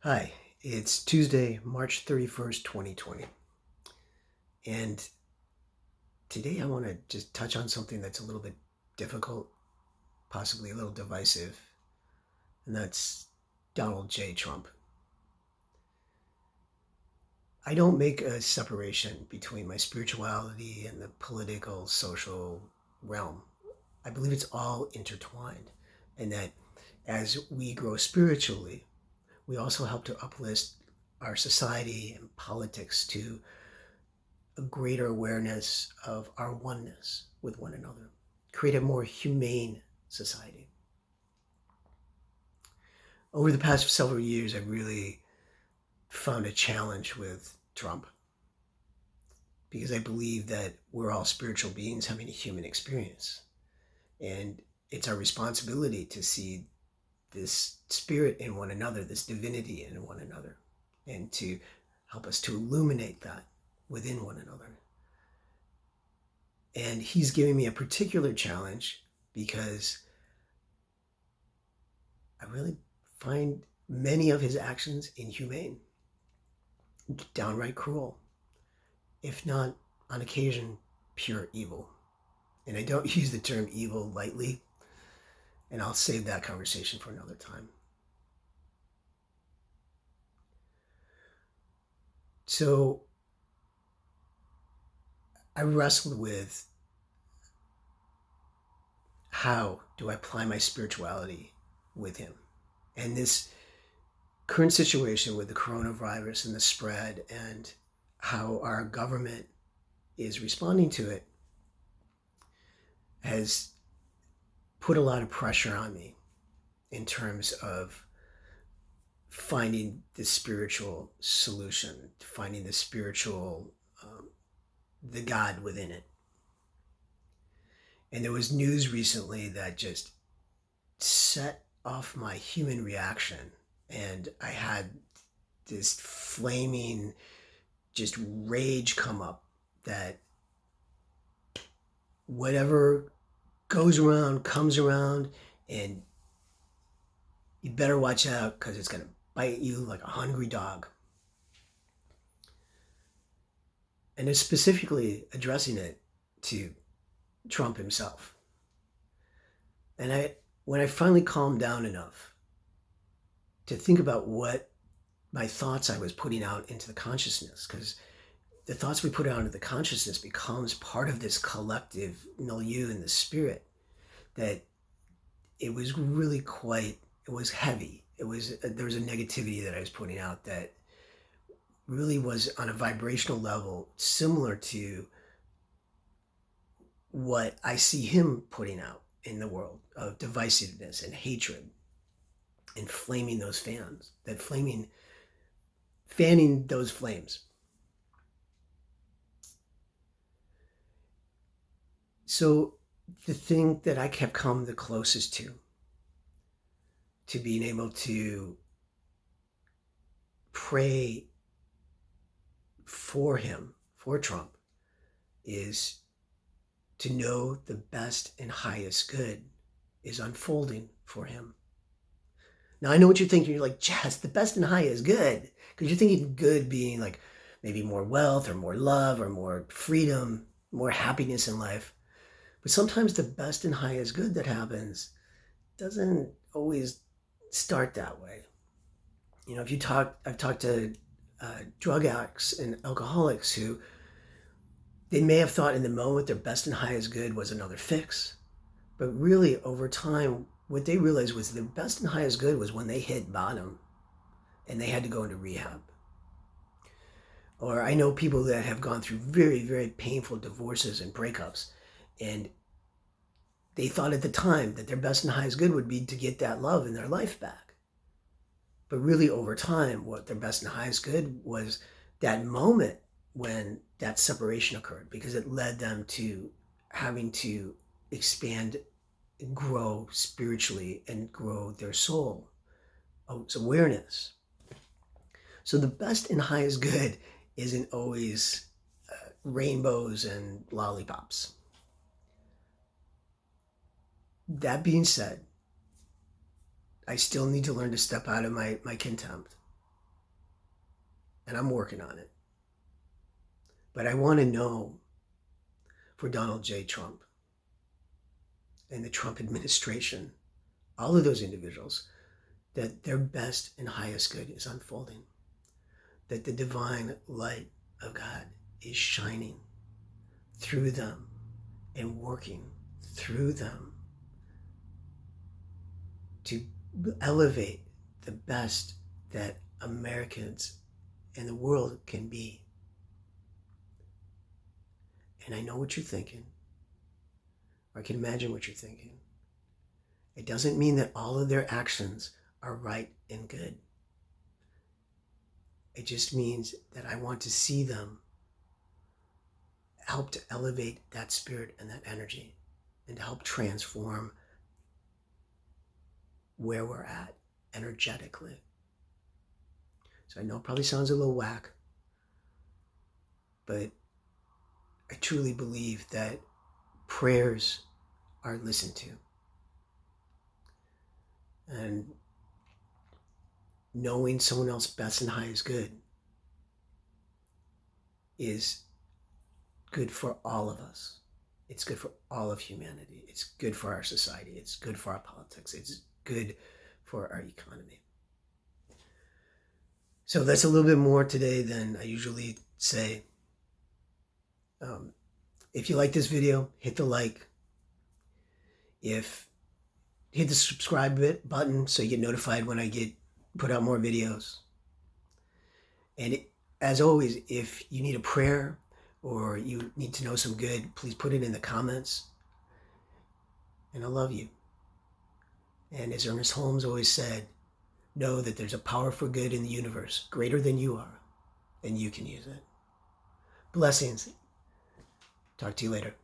Hi, it's Tuesday, March 31st, 2020. And today I want to just touch on something that's a little bit difficult, possibly a little divisive, and that's Donald J. Trump. I don't make a separation between my spirituality and the political, social realm. I believe it's all intertwined, and that as we grow spiritually, we also help to uplift our society and politics to a greater awareness of our oneness with one another, create a more humane society. Over the past several years, I've really found a challenge with Trump because I believe that we're all spiritual beings having a human experience. And it's our responsibility to see this spirit in one another, this divinity in one another, and to help us to illuminate that within one another. And he's giving me a particular challenge because I really find many of his actions inhumane, downright cruel, if not on occasion pure evil. And I don't use the term evil lightly, and I'll save that conversation for another time. So I wrestled with how do I apply my spirituality with him. And this current situation with the coronavirus and the spread and how our government is responding to it has put a lot of pressure on me in terms of finding the spiritual solution, finding the spiritual, the God within it. And there was news recently that just set off my human reaction. And I had this flaming just rage come up that whatever goes around comes around, and you better watch out because it's going to bite you like a hungry dog. And it's specifically addressing it to Trump himself. And when I finally calmed down enough to think about what my thoughts I was putting out into the consciousness, because the thoughts we put out into the consciousness becomes part of this collective milieu in the spirit, that it was really it was heavy. There was a negativity that I was putting out that really was on a vibrational level similar to what I see him putting out in the world of divisiveness and hatred, and flaming those fanning those flames. So the thing that I have come the closest to being able to pray for him, for Trump, is to know the best and highest good is unfolding for him. Now, I know what you're thinking. You're like, Jess, the best and highest good. Because you're thinking good being like maybe more wealth or more love or more freedom, more happiness in life. But sometimes the best and highest good that happens doesn't always start that way. You know, I've talked to drug addicts and alcoholics who they may have thought in the moment their best and highest good was another fix. But really, over time, what they realized was their best and highest good was when they hit bottom and they had to go into rehab. Or I know people that have gone through very, very painful divorces and breakups, and they thought at the time that their best and highest good would be to get that love in their life back. But really, over time, what their best and highest good was that moment when that separation occurred, because it led them to having to expand and grow spiritually and grow their soul, its awareness. So the best and highest good isn't always rainbows and lollipops. That being said, I still need to learn to step out of my contempt. and I'm working on it. But I want to know for Donald J. Trump and the Trump administration, all of those individuals, that their best and highest good is unfolding, that the divine light of God is shining through them and working through them to elevate the best that Americans and the world can be. And I know what you're thinking, or I can imagine what you're thinking. It doesn't mean that all of their actions are right and good. It just means that I want to see them help to elevate that spirit and that energy and to help transform where we're at energetically. So I know it probably sounds a little whack, but I truly believe that prayers are listened to. And knowing someone else's best and highest good is good for all of us. It's good for all of humanity. It's good for our society. It's good for our politics. It's good for our economy. So that's a little bit more today than I usually say. If you like this video, hit the like. Hit the subscribe button so you get notified when I put out more videos. And as always, if you need a prayer or you need to know some good, please put it in the comments. And I love you. And as Ernest Holmes always said, know that there's a power for good in the universe greater than you are, and you can use it. Blessings. Talk to you later.